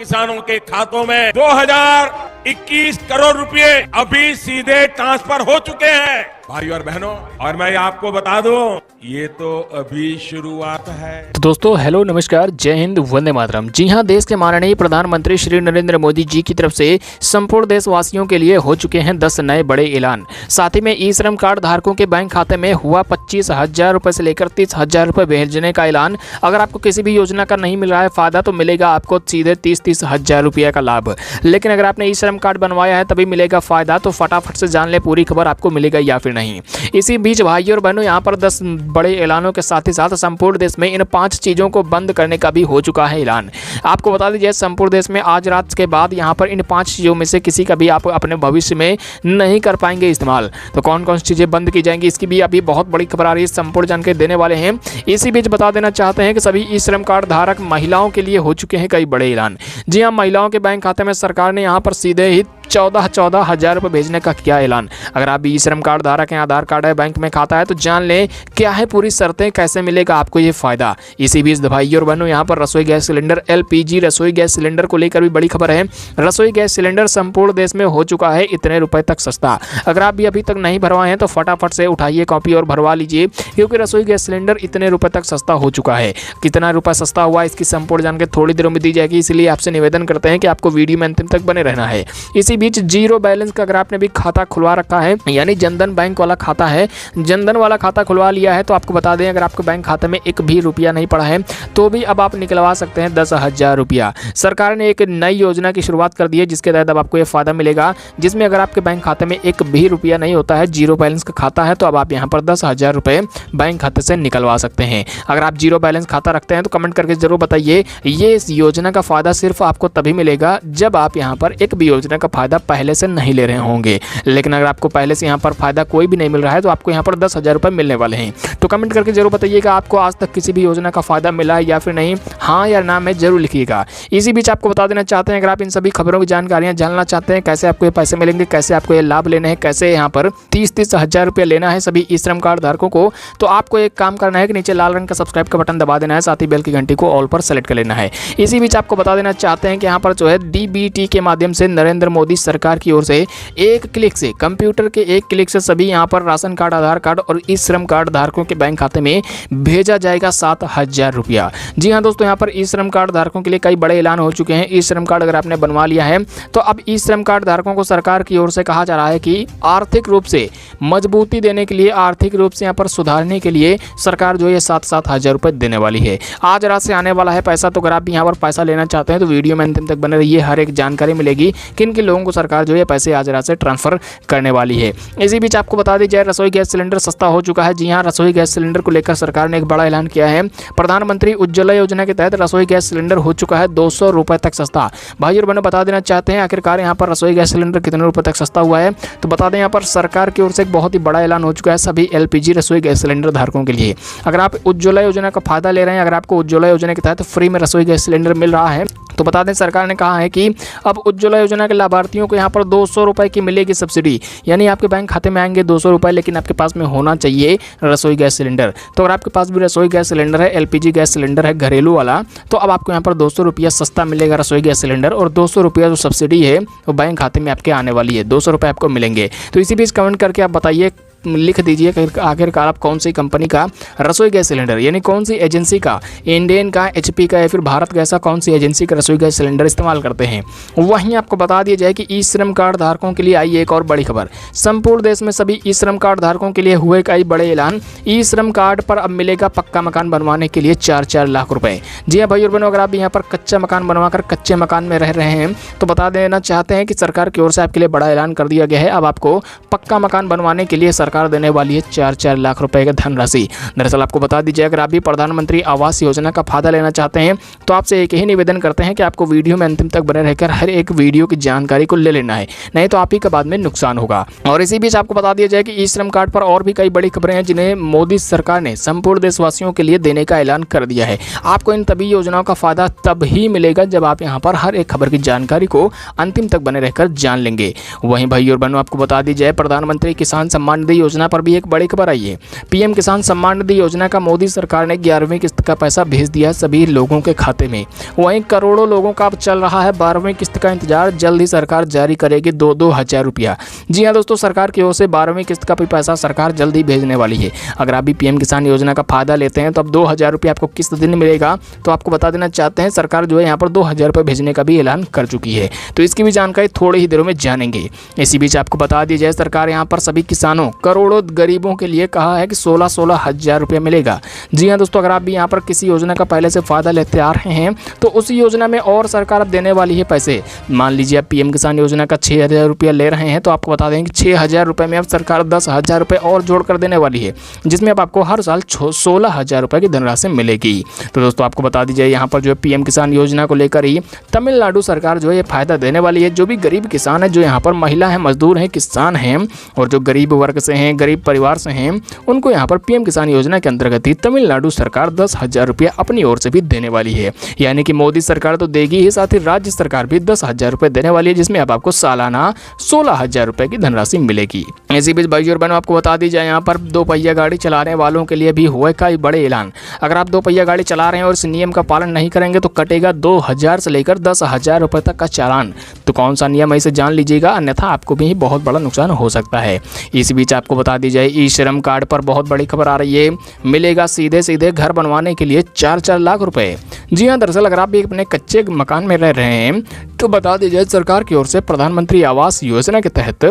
किसानों के खातों में 2021 करोड़ रुपए अभी सीधे ट्रांसफर हो चुके हैं। भाइयों और बहनों, और मैं आपको बता दूं, ये तो अभी शुरुआत है। तो दोस्तों हेलो नमस्कार, जय हिंद, वंदे मातरम। जी हां, देश के माननीय प्रधानमंत्री श्री नरेंद्र मोदी जी की तरफ से संपूर्ण देशवासियों के लिए हो चुके हैं 10 नए बड़े ऐलान। साथ ही में ई श्रम कार्ड धारकों के बैंक खाते में हुआ 25,000 रुपए से लेकर 30,000 रुपए भेजने का ऐलान। अगर आपको किसी भी योजना का नहीं मिल रहा है फायदा, तो मिलेगा आपको सीधे 30,000 रुपये का लाभ। लेकिन अगर आपने ई श्रम कार्ड बनवाया है तभी मिलेगा फायदा। तो फटाफट से जान ले पूरी खबर, आपको मिलेगा या फिर नहीं। इसी बीच भाइयों और बहनों, यहाँ पर 10 बड़े ऐलानों के साथ ही साथ संपूर्ण देश में इन 5 चीजों को बंद करने का भी हो चुका है ऐलान। आपको बता दीजिए, संपूर्ण देश में आज रात के बाद यहाँ पर इन 5 चीजों में से किसी का भी आप अपने भविष्य में नहीं कर पाएंगे इस्तेमाल। तो कौन कौन सी चीजें बंद की जाएंगी, इसकी भी अभी बहुत बड़ी खबर आ रही है, संपूर्ण जानकारी देने वाले हैं। इसी बीच बता देना चाहते हैं कि सभी ई श्रम कार्ड धारक महिलाओं के लिए हो चुके हैं कई बड़े ऐलान। जी हाँ, महिलाओं के बैंक खाते में सरकार ने यहाँ पर सीधे ही 14,000 रुपये भेजने का किया ऐलान। अगर आप ई श्रम कार्ड धारक हैं, आधार कार्ड है, बैंक में खाता है, तो जान लें क्या है पूरी शर्तें, कैसे मिलेगा आपको ये फायदा। इसी बीच भाइयों और बहनों, यहाँ पर रसोई गैस सिलेंडर LPG रसोई गैस सिलेंडर को लेकर भी बड़ी खबर है। रसोई गैस सिलेंडर संपूर्ण देश में हो चुका है इतने रुपए तक सस्ता। अगर आप भी अभी तक नहीं भरवाए हैं तो फटाफट से उठाइए कॉपी और भरवा लीजिए, क्योंकि रसोई गैस सिलेंडर इतने रुपए तक सस्ता हो चुका है। कितना रुपया सस्ता हुआ इसकी संपूर्ण जानकारी थोड़ी देर में दी जाएगी, इसलिए आपसे निवेदन करते हैं कि आपको वीडियो में अंतिम तक बने रहना है। इसी बीच जीरो बैलेंस का अगर आपने भी खाता खुलवा रखा है, यानी जनधन बैंक वाला खाता है, जनधन वाला खाता खुलवा लिया है, तो आपको बता दें अगर आपके बैंक खाते में एक भी रुपया नहीं पड़ा है तो भी अब आप निकलवा सकते हैं 10,000 रुपया। सरकार ने एक नई योजना की शुरुआत कर दी है, जिसके तहत अब आपको यह फायदा मिलेगा, जिसमें अगर आपके बैंक खाते में एक भी रुपया नहीं होता है, जीरो बैलेंस का खाता है, तो अब आप यहाँ पर 10,000 रुपये बैंक खाते से निकलवा सकते हैं। अगर आप जीरो बैलेंस खाता रखते हैं तो कमेंट करके जरूर बताइए। ये इस योजना का फायदा सिर्फ आपको तभी मिलेगा जब आप यहाँ पर एक भी योजना का फायदा पहले से नहीं ले रहे होंगे। लेकिन अगर आपको पहले से यहाँ पर फायदा कोई भी नहीं मिल रहा है तो आपको यहाँ पर 10,000 रुपये मिलने वाले हैं। तो कमेंट करके जरूर बताइएगा आपको आज तक किसी भी योजना का फायदा मिला है या फिर नहीं, हाँ या ना में जरूर लिखिएगा। इसी बीच आपको बता देना चाहते हैं, अगर आप इन सभी खबरों की जानकारियां जानना चाहते हैं, कैसे आपको ये पैसे मिलेंगे, कैसे आपको ये लाभ लेने हैं, कैसे यहाँ पर 30,000 रुपये लेना है सभी ई श्रम कार्ड धारकों को, तो आपको एक काम करना है कि नीचे लाल रंग का सब्सक्राइब का बटन दबा देना है, साथ ही बेल की घंटी को ऑल पर सेलेक्ट कर लेना है। इसी बीच आपको बता देना चाहते हैं कि यहाँ पर जो है DBT के माध्यम से नरेंद्र मोदी सरकार की ओर से एक क्लिक से, कंप्यूटर के एक क्लिक से सभी यहाँ पर राशन कार्ड, आधार कार्ड और ई श्रम कार्ड धारकों के बैंक खाते में भेजा जाएगा 7,000 रुपया। जी हाँ दोस्तों, यहाँ पर ई श्रम कार्ड धारकों के लिए कई बड़े ऐलान हो चुके हैं। ई श्रम कार्ड अगर आपने बनवा लिया है तो अब ई श्रम कार्ड धारकों को सरकार की ओर से कहा जा रहा है कि आर्थिक रूप से मजबूती देने के लिए, आर्थिक रूप से यहाँ पर सुधारने के लिए सरकार जो है 7,000 रुपये देने वाली है। आज रात से आने वाला है पैसा, तो अगर आप भी यहाँ पर पैसा लेना चाहते हैं तो वीडियो में अंतिम तक बने रहिए। हर एक जानकारी मिलेगी किन किन लोगों को सरकार जो है पैसे आज रात से ट्रांसफर करने वाली है। इसी बीच आपको बता दी जाए, रसोई गैस सिलेंडर सस्ता हो चुका है। जी हां, रसोई गैस सिलेंडर को लेकर सरकार ने एक बड़ा ऐलान किया है। प्रधानमंत्री उज्ज्वला योजना के तहत रसोई गैस सिलेंडर हो चुका है 200 रुपए तक सस्ता। भाई और बहनों, बता देना चाहते हैं आखिरकार यहाँ पर रसोई गैस सिलेंडर कितने रुपए तक सस्ता हुआ है, तो बता दें यहाँ पर सरकार की ओर से एक बहुत ही बड़ा ऐलान हो चुका है सभी LPG रसोई गैस सिलेंडर धारकों के लिए। अगर आप उज्ज्वला योजना का फायदा ले रहे हैं, अगर आपको उज्ज्वला योजना के तहत फ्री में रसोई गैस सिलेंडर मिल रहा है, तो बता दें सरकार ने कहा है कि अब उज्ज्वला योजना के लाभार्थियों को यहाँ पर 200 रुपए की मिलेगी सब्सिडी। यानी आपके बैंक खाते में आएंगे 200 रुपए, लेकिन आपके पास में होना चाहिए रसोई गैस सिलेंडर। तो अगर आपके पास भी रसोई गैस सिलेंडर है, LPG गैस सिलेंडर है घरेलू वाला, तो अब आपको यहाँ पर 200 रुपया सस्ता मिलेगा रसोई गैस सिलेंडर, और 200 रुपया जो सब्सिडी है वो बैंक खाते में आपके आने वाली है, 200 रुपये आपको मिलेंगे। तो इसी बीच कमेंट करके आप बताइए, लिख दीजिए आखिरकार आप कौन सी कंपनी का रसोई गैस सिलेंडर, यानी कौन सी एजेंसी का, इंडियन का, HP का या फिर भारत गैस का, कौन सी एजेंसी का रसोई गैस सिलेंडर इस्तेमाल करते हैं। वहीं आपको बता दिया जाए कि ई श्रम कार्ड धारकों के लिए आई एक और बड़ी खबर। संपूर्ण देश में सभी ई श्रम कार्ड धारकों के लिए हुए कई बड़े ऐलान। ई श्रम कार्ड पर अब मिलेगा पक्का मकान बनवाने के लिए 4-4 लाख रुपए। जी हाँ भाई और बहनों, अगर आप यहाँ पर कच्चा मकान बनवाकर कच्चे मकान में रह रहे हैं तो बता देना चाहते हैं कि सरकार की ओर से आपके लिए बड़ा ऐलान कर दिया गया है। अब आपको पक्का मकान बनवाने के लिए सरकार देने वाली है 4-4 लाख रुपए का धनराशि। दरअसल आपको बता दीजिए, अगर आप भी प्रधानमंत्री आवास योजना का फायदा लेना चाहते हैं तो आपसे एक ही निवेदन करते हैं कि आपको वीडियो में अंतिम तक बने रहकर हर एक वीडियो की जानकारी को ले लेना है, नहीं तो आप ही का बाद में नुकसान होगा। और इसी बीच आपको बता दिया जाए कि ई श्रम कार्ड पर और भी कई बड़ी खबरें हैं जिन्हें मोदी सरकार ने संपूर्ण देशवासियों के लिए देने का ऐलान कर दिया है। आपको इन तभी योजनाओं का फायदा तब ही मिलेगा जब आप यहाँ पर हर एक खबर की जानकारी को अंतिम तक बने रहकर जान लेंगे। वहीं भाई और बहनों, आपको बता दी जाए, प्रधानमंत्री किसान सम्मान निधि योजना पर भी एक बड़ी खबर आई है। पीएम किसान सम्मान निधि योजना का मोदी सरकार ने 11वीं किस्त का पैसा भेज दिया सभी लोगों के खाते में। वहीं करोड़ों लोगों का अब चल रहा है 12वीं किस्त का इंतजार। जल्द ही सरकार जारी करेगी 2-2 हज़ार रुपया। जी हाँ दोस्तों, सरकार की ओर से 12वीं किस्त का भी पैसा सरकार जल्द ही भेजने वाली है। अगर आप भी पीएम किसान योजना का फायदा लेते हैं तो अब 2,000 रुपये आपको किस्त दिन मिलेगा। तो आपको बता देना चाहते हैं, सरकार जो है यहाँ पर 2,000 रुपये भेजने का भी ऐलान कर चुकी है। तो इसकी भी जानकारी थोड़ी ही देरों में जानेंगे। इसी बीच आपको बता दी जाए, सरकार यहाँ पर सभी किसानों, करोड़ों गरीबों के लिए कहा है कि 16-16 हज़ार रुपये मिलेगा। जी हाँ दोस्तों, अगर आप भी यहाँ पर किसी योजना का पहले से फायदा लेते आ रहे हैं तो उसी योजना में और सरकार अब देने वाली है पैसे। मान लीजिए आप पीएम किसान योजना का 6,000 रुपया ले रहे हैं तो आपको बता दें कि 6,000 रुपये में अब सरकार 10,000 रुपये और जोड़ कर देने वाली है, जिसमें अब आपको हर साल 16,000 रुपये की धनराशि मिलेगी। तो दोस्तों आपको बता दीजिए, यहाँ पर जो है पीएम किसान योजना को लेकर ही तमिलनाडु सरकार जो है ये फायदा देने वाली है। जो भी गरीब किसान है, जो यहाँ पर महिला है, मजदूर हैं, किसान हैं और जो गरीब वर्ग से हैं, गरीब परिवार से हैं, उनको यहाँ पर पीएम किसान योजना के अंतर्गत ही तमिलनाडु सरकार 10,000 रुपये अपनी ओर से भी देने वाली है। यानी कि मोदी सरकार तो देगी ही, साथ ही राज्य सरकार भी 10,000 रुपये देने वाली है, जिसमें अब आपको सालाना 16,000 रुपये की धनराशि मिलेगी। इसी बीच भाइयों और बहनों, आपको बता दी जाए, यहाँ पर 2 पहिया गाड़ी चलाने वालों के लिए भी हुए कई बड़े ऐलान। अगर आप 2 पहिया गाड़ी चला रहे हैं और इस नियम का पालन नहीं करेंगे तो कटेगा 2,000 से लेकर 10,000 रुपये तक का चालान। तो कौन सा नियम है इसे जान लीजिएगा, अन्यथा आपको भी बहुत बड़ा नुकसान हो सकता है। इस बीच आपको बता दी जाए, ई श्रम कार्ड पर बहुत बड़ी खबर आ रही है। मिलेगा सीधे सीधे घर बनवाने के लिए 4-4 लाख रुपए। जी हाँ, दरअसल अगर आप भी अपने कच्चे मकान में रह रहे हैं तो बता दी जाए, सरकार की ओर से प्रधानमंत्री आवास योजना के तहत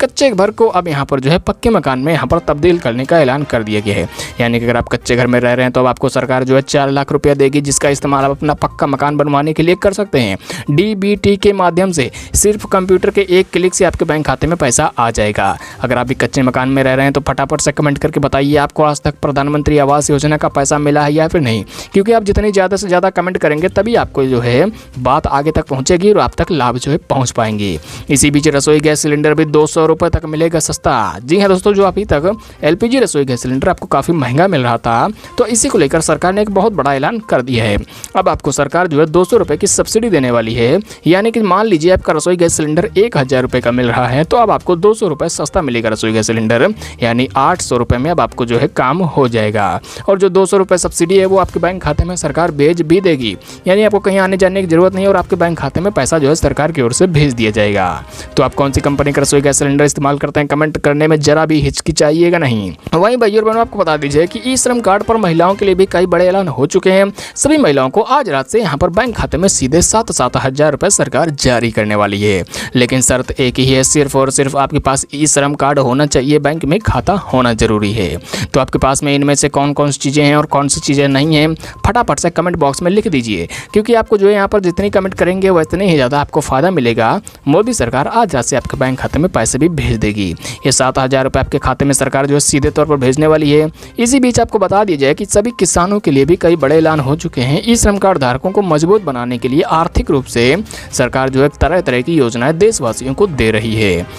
कच्चे घर को अब यहाँ पर जो है पक्के मकान में यहाँ पर तब्दील करने का ऐलान कर दिया गया है। यानी कि अगर आप कच्चे घर में रह रहे हैं तो अब आपको सरकार जो है 4 लाख रुपया देगी, जिसका इस्तेमाल आप अपना पक्का मकान बनवाने के लिए कर सकते हैं। डीबीटी के माध्यम से सिर्फ कंप्यूटर के एक क्लिक से आपके बैंक खाते में पैसा आ जाएगा। अगर आप भी कच्चे मकान में रह रहे हैं तो फटाफट से कमेंट करके बताइए, आपको आज तक प्रधानमंत्री आवास योजना का पैसा मिला है या फिर नहीं। क्योंकि आप जितनी ज़्यादा से ज़्यादा कमेंट करेंगे तभी आपको जो है बात आगे तक पहुँचेगी और आप तक लाभ जो है पहुँच पाएंगे। इसी बीच रसोई गैस सिलेंडर भी 200 रुपये तक मिलेगा सस्ता। जी हाँ दोस्तों, जो अभी तक एलपीजी रसोई गैस सिलेंडर आपको काफ़ी महंगा मिल रहा था, तो इसी को लेकर सरकार ने एक बहुत बड़ा ऐलान कर दिया है। अब आपको सरकार जो है 200 रुपये की सब्सिडी देने वाली है। यानी कि मान लीजिए आपका रसोई गैस सिलेंडर 1,000 रुपये का मिल रहा है तो अब आपको 200 रुपये सस्ता मिलेगा रसोई गैस सिलेंडर, यानी 800 रुपये में अब आपको जो है काम हो जाएगा। और जो 200 रुपये सब्सिडी है वो आपके बैंक खाते में सरकार भेज भी देगी। यानी आपको कहीं आने जाने की जरूरत नहीं और आपके बैंक खाते में पैसा जो है सरकार की ओर से भेज दिया जाएगा। तो आप कौन सी कंपनी का रसोई गैस सिलेंडर इस्तेमाल करते हैं, कमेंट करने में जरा भी हिचकिचाइएगा नहीं। वहीं भाइयों और बहनों, आपको बता दीजिए कि ई श्रम कार्ड पर महिलाओं के लिए भी कई बड़े ऐलान हो चुके हैं। सभी महिलाओं को आज रात से यहां पर बैंक खाते में सीधे 7-7 हज़ार रुपए सरकार जारी करने वाली है। लेकिन शर्त एक ही है, सिर्फ और सिर्फ आपके पास ई श्रम कार्ड होना चाहिए, बैंक में खाता होना जरूरी है। तो आपके पास में इनमें से कौन कौन सी चीज़ें हैं और कौन सी चीज़ें नहीं हैं, फटाफट से कमेंट बॉक्स में लिख दीजिए। क्योंकि आपको जो है यहाँ पर जितनी कमेंट करेंगे उतने ही ज़्यादा आपको फ़ायदा मिलेगा। मोदी सरकार आज रात से आपके बैंक खाते में पैसे भी भेज देगी। ये 7,000 रुपये आपके खाते में सरकार जो है सीधे तौर पर भेजने वाली है। इसी बीच आपको बता दिया जाए कि सभी किसानों के लिए भी कई बड़े ऐलान हो चुके हैं। ई श्रम कार्ड धारकों को मजबूत बनाने के लिए आर्थिक रूप से सरकार जो है तरह तरह की योजनाएं देशवासियों को दे रही है।